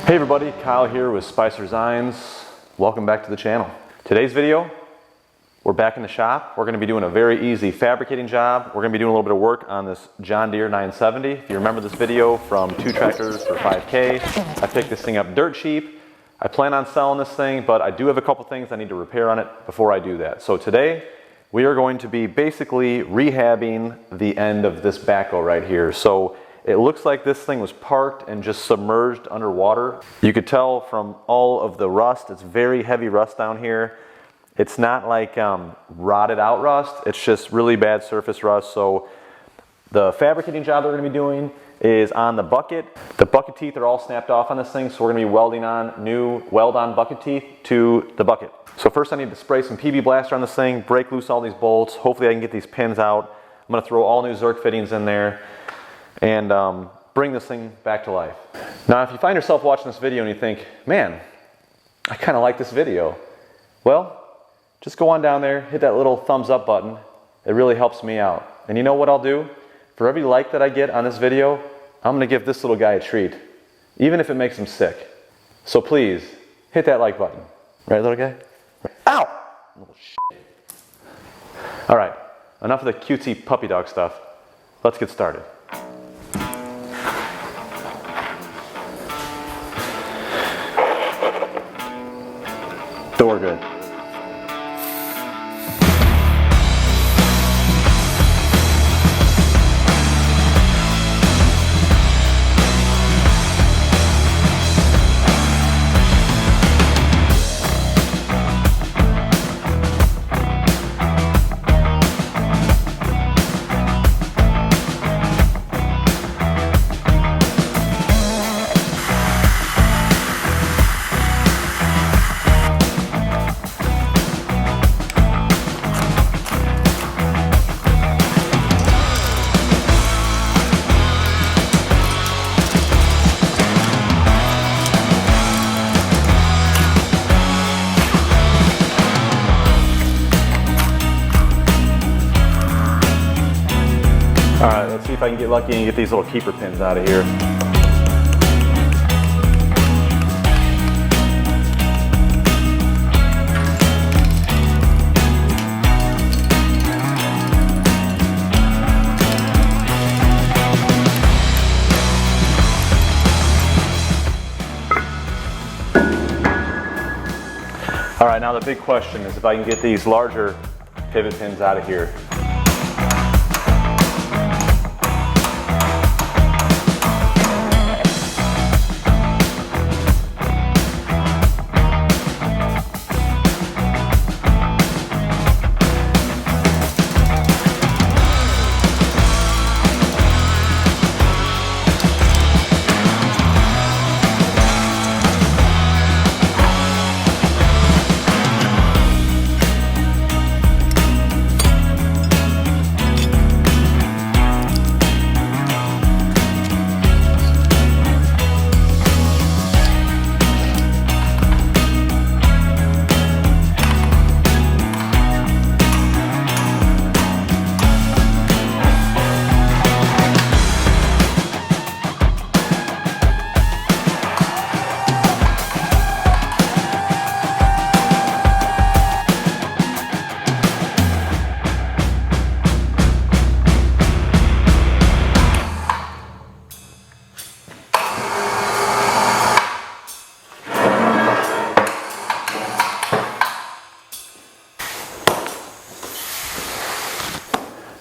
Hey everybody, Kyle here with Spicer Designs. Welcome back to the channel. Today's video, we're back in the shop. We're going to be doing a very easy fabricating job. We're going to be doing a little bit of work on this John Deere 970. If you remember this video from 2 tractors for $5K, I picked this thing up dirt cheap. I plan on selling this thing, but I do have a couple things I need to repair on it before I do that. So today, we are going to be basically rehabbing the end of this backhoe right here. So it looks like this thing was parked and just submerged underwater. You could tell from all of the rust, it's very heavy rust down here. It's not like rotted out rust, it's just really bad surface rust. So the fabricating job that we're gonna be doing is on the bucket. The bucket teeth are all snapped off on this thing, so we're gonna be welding on new weld-on bucket teeth to the bucket. So first I need to spray some PB Blaster on this thing, break loose all these bolts. Hopefully I can get these pins out. I'm gonna throw all new Zerk Fittings in there and bring this thing back to life. Now, if you find yourself watching this video and you think, man, I kind of like this video, well, just go on down there, hit that little thumbs up button. It really helps me out. And you know what I'll do? For every like that I get on this video, I'm gonna give this little guy a treat, even if it makes him sick. So please, hit that like button. Right, little guy? Right. Ow! Little shit. All right, enough of the cutesy puppy dog stuff. Let's get started. We're good. All right, let's see if I can get lucky and get these little keeper pins out of here. All right, now the big question is if I can get these larger pivot pins out of here.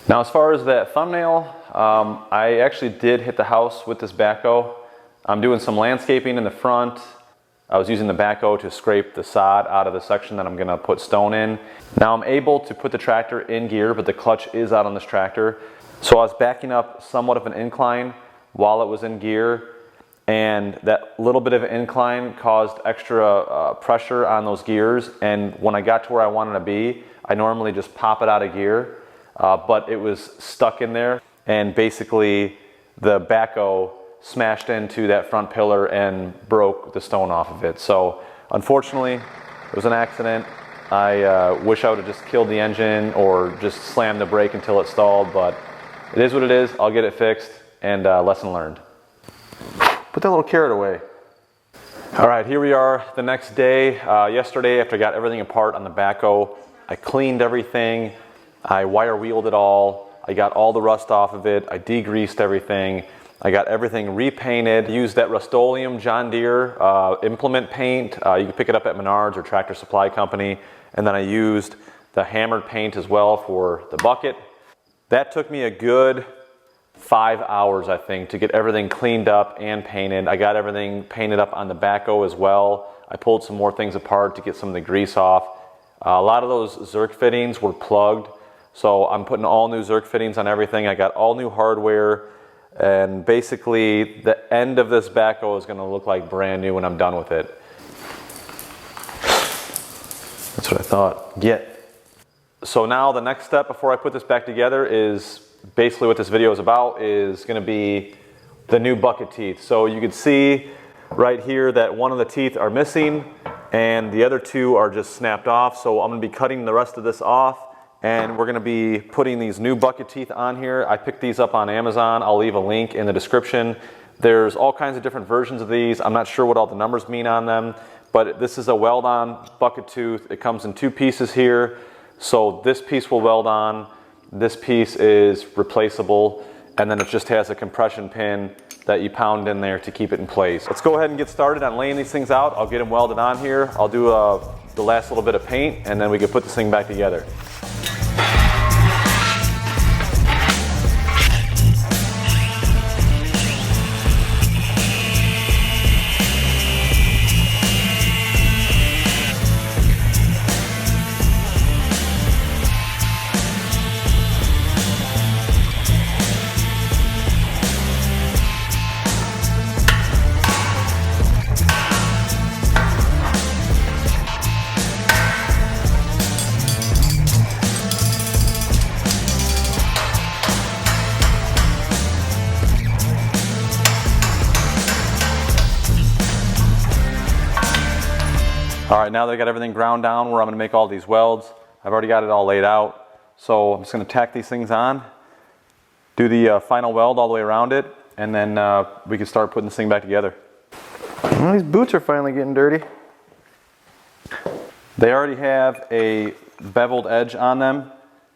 Now, as far as that thumbnail, I actually did hit the house with this backhoe. I'm doing some landscaping in the front. I was using the backhoe to scrape the sod out of the section that I'm gonna put stone in. Now I'm able to put the tractor in gear, but the clutch is out on this tractor. So I was backing up somewhat of an incline while it was in gear, and that little bit of an incline caused extra pressure on those gears. And when I got to where I wanted to be, I normally just pop it out of gear. But it was stuck in there, and basically the backhoe smashed into that front pillar and broke the stone off of it. So unfortunately, it was an accident. I wish I would have just killed the engine or just slammed the brake until it stalled, but it is what it is. I'll get it fixed, and lesson learned. Put that little carrot away. All right, here we are the next day. Yesterday, after I got everything apart on the backhoe, I cleaned everything, I wire wheeled it all, I got all the rust off of it, I degreased everything, I got everything repainted, used that Rust-Oleum John Deere implement paint. You can pick it up at Menards or Tractor Supply Company, and then I used the hammered paint as well for the bucket. That took me a good 5 hours, I think, to get everything cleaned up and painted. I got everything painted up on the backhoe as well. I pulled some more things apart to get some of the grease off. A lot of those Zerk fittings were plugged, so I'm putting all new Zerk fittings on everything. I got all new hardware, and basically the end of this backhoe is going to look like brand new when I'm done with it. That's what I thought. So now the next step before I put this back together is basically what this video is about, is going to be the new bucket teeth. So you can see right here that one of the teeth are missing and the other two are just snapped off. So I'm going to be cutting the rest of this off, and we're going to be putting these new bucket teeth on here. I picked these up on Amazon. I'll leave a link in the description. There's all kinds of different versions of these. I'm not sure what all the numbers mean on them, but this is a weld-on bucket tooth. It comes in two pieces here. So this piece will weld on, this piece is replaceable, and then it just has a compression pin that you pound in there to keep it in place. Let's go ahead and get started on laying these things out. I'll get them welded on here. I'll do the last little bit of paint, and then we can put this thing back together. All right, now that I got everything ground down where I'm going to make all these welds, I've already got it all laid out. So I'm just going to tack these things on, do the final weld all the way around it, and then we can start putting this thing back together. Well, these boots are finally getting dirty. They already have a beveled edge on them,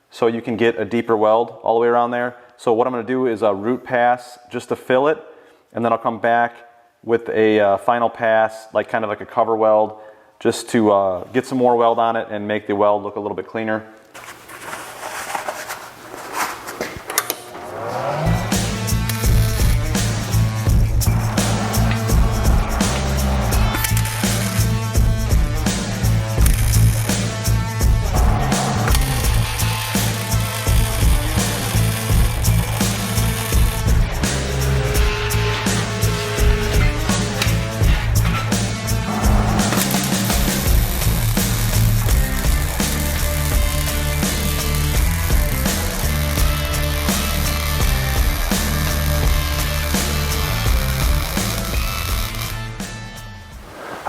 so you can get a deeper weld all the way around there. So what I'm going to do is a root pass just to fill it, and then I'll come back with a final pass, like kind of like a cover weld, just to get some more weld on it and make the weld look a little bit cleaner.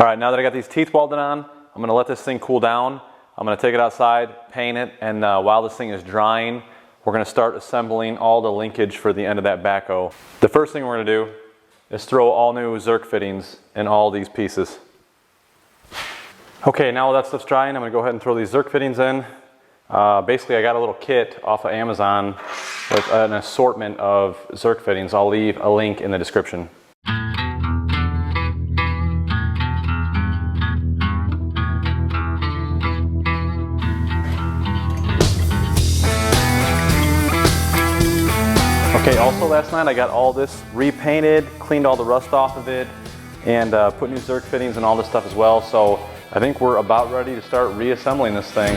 All right, now that I got these teeth welded on, I'm gonna let this thing cool down. I'm gonna take it outside, paint it, and while this thing is drying, we're gonna start assembling all the linkage for the end of that backhoe. The first thing we're gonna do is throw all new Zerk fittings in all these pieces. Okay, now that stuff's drying, I'm gonna go ahead and throw these Zerk fittings in. Basically, I got a little kit off of Amazon with an assortment of Zerk fittings. I'll leave a link in the description. Okay, also last night I got all this repainted, cleaned all the rust off of it, and put new Zerk fittings and all this stuff as well. So I think we're about ready to start reassembling this thing.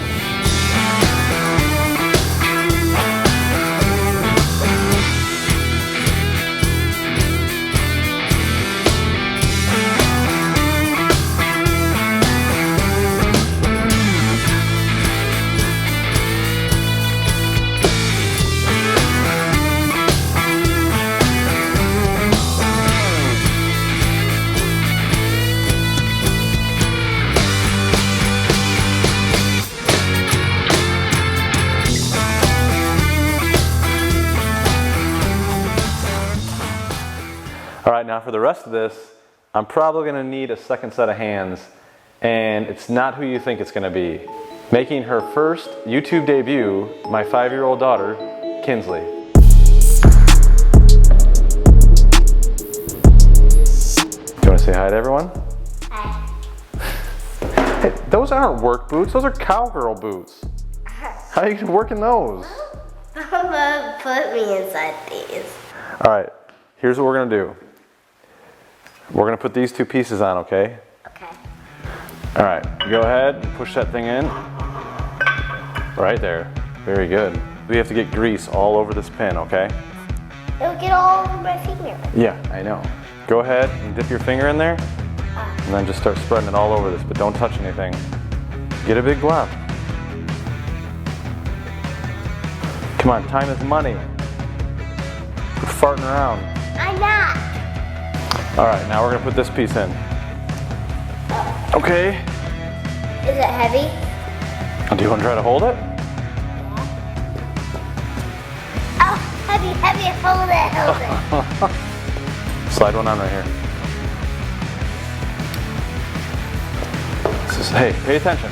All right, now for the rest of this, I'm probably gonna need a second set of hands, and it's not who you think it's gonna be. Making her first YouTube debut, my 5-year-old daughter, Kinsley. Do you wanna say hi to everyone? Hi. Hey, those aren't work boots, those are cowgirl boots. How are you gonna work in those? Mama put me inside these. All right, here's what we're gonna do. We're gonna put these two pieces on, okay? Okay. All right, go ahead and push that thing in. Right there, very good. We have to get grease all over this pin, okay? It'll get all over my finger. Yeah, I know. Go ahead and dip your finger in there, and then just start spreading it all over this, but don't touch anything. Get a big glob. Come on, time is money. You're farting around. I'm not. All right, now we're gonna put this piece in. Okay. Is it heavy? Do you want to try to hold it? Oh, heavy, heavy. Hold it. Slide one on right here. This is, hey, pay attention.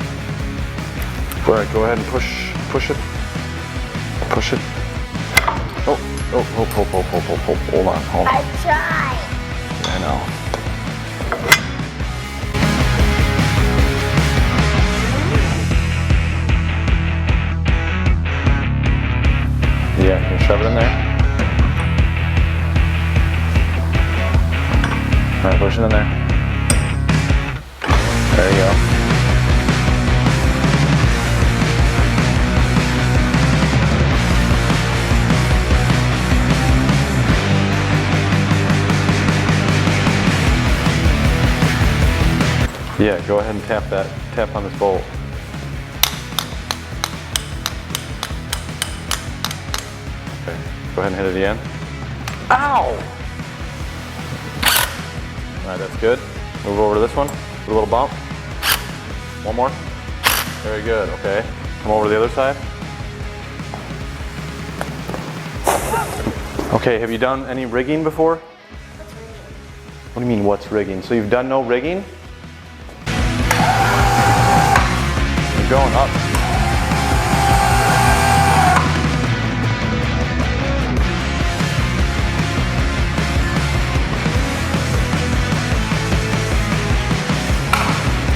All right, go ahead and push it. Push it. Oh, hold on. I tried. I know. Yeah, can you shove it in there? All right, push it in there. There you go. Yeah, go ahead and tap on this bolt. Okay, go ahead and hit it again. Ow! All right, that's good. Move over to this one, do a little bump. One more. Very good, okay. Come over to the other side. Okay, have you done any rigging before? What do you mean, what's rigging? So you've done no rigging? You're going up.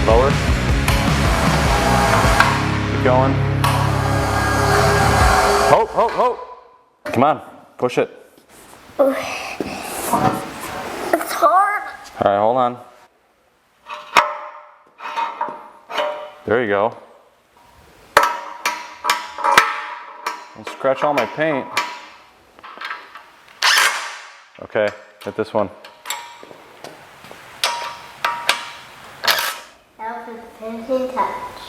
Lower. Keep going. Ho. Come on, push it. It's hard. All right, hold on. There you go. Don't scratch all my paint. Okay, hit this one. That was a finishing touch.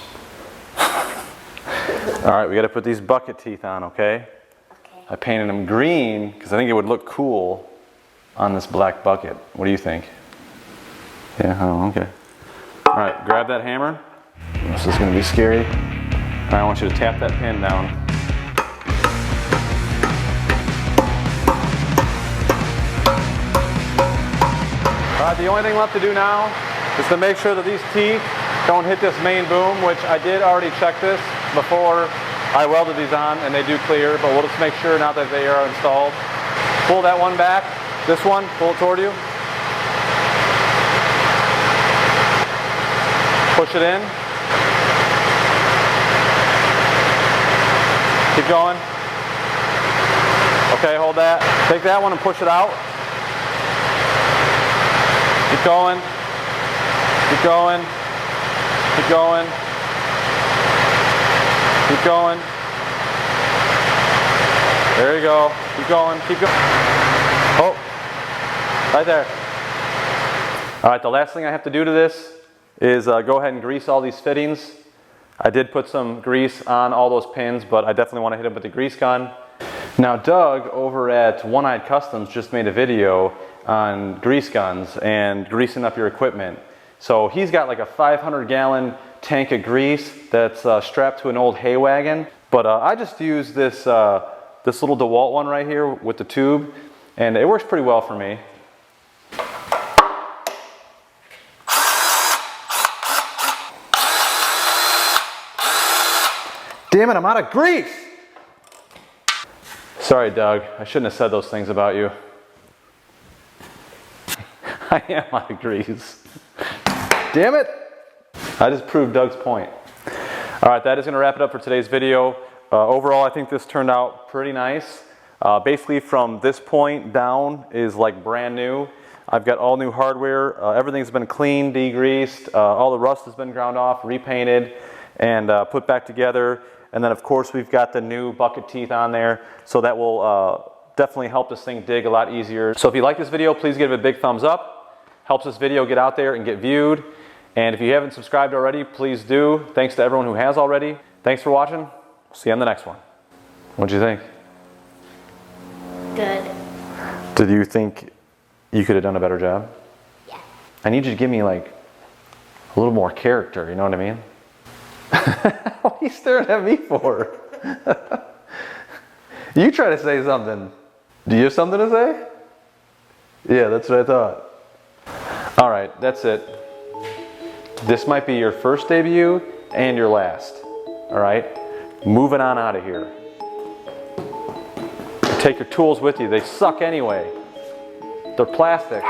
All right, we got to put these bucket teeth on, okay? Okay. I painted them green because I think it would look cool on this black bucket. What do you think? Yeah, oh, okay. All right, grab that hammer. This is going to be scary. All right, I want you to tap that pin down. All right, the only thing left to do now is to make sure that these teeth don't hit this main boom, which I did already check this before I welded these on, and they do clear, but we'll just make sure now that they are installed. Pull that one back. This one, pull it toward you. Push it in. Keep going. Okay, hold that. Take that one and push it out. Keep going. Keep going. Keep going. Keep going. There you go. Keep going. Keep going. Oh, right there. All right, the last thing I have to do to this is go ahead and grease all these fittings. I did put some grease on all those pins, but I definitely want to hit them with the grease gun. Now Doug over at One Eyed Customs just made a video on grease guns and greasing up your equipment. So he's got like a 500-gallon tank of grease that's strapped to an old hay wagon. But I just use this, this little DeWalt one right here with the tube, and it works pretty well for me. Damn it, I'm out of grease! Sorry, Doug, I shouldn't have said those things about you. I am out of grease. Damn it! I just proved Doug's point. All right, that is gonna wrap it up for today's video. Overall, I think this turned out pretty nice. Basically from this point down is like brand new. I've got all new hardware. Everything's been cleaned, degreased. All the rust has been ground off, repainted, and put back together. And then of course we've got the new bucket teeth on there, so that will definitely help this thing dig a lot easier. So if you like this video, please give it a big thumbs up. Helps this video get out there and get viewed. And if you haven't subscribed already, please do. Thanks to everyone who has already. Thanks for watching. See you on the next one. What'd you think? Good. Did you think you could have done a better job? Yeah. I need you to give me like a little more character, you know what I mean? What are you staring at me for? You try to say something. Do you have something to say? Yeah, that's what I thought. All right, that's it. This might be your first debut and your last. All right, moving on out of here. Take your tools with you. They suck anyway. They're plastic.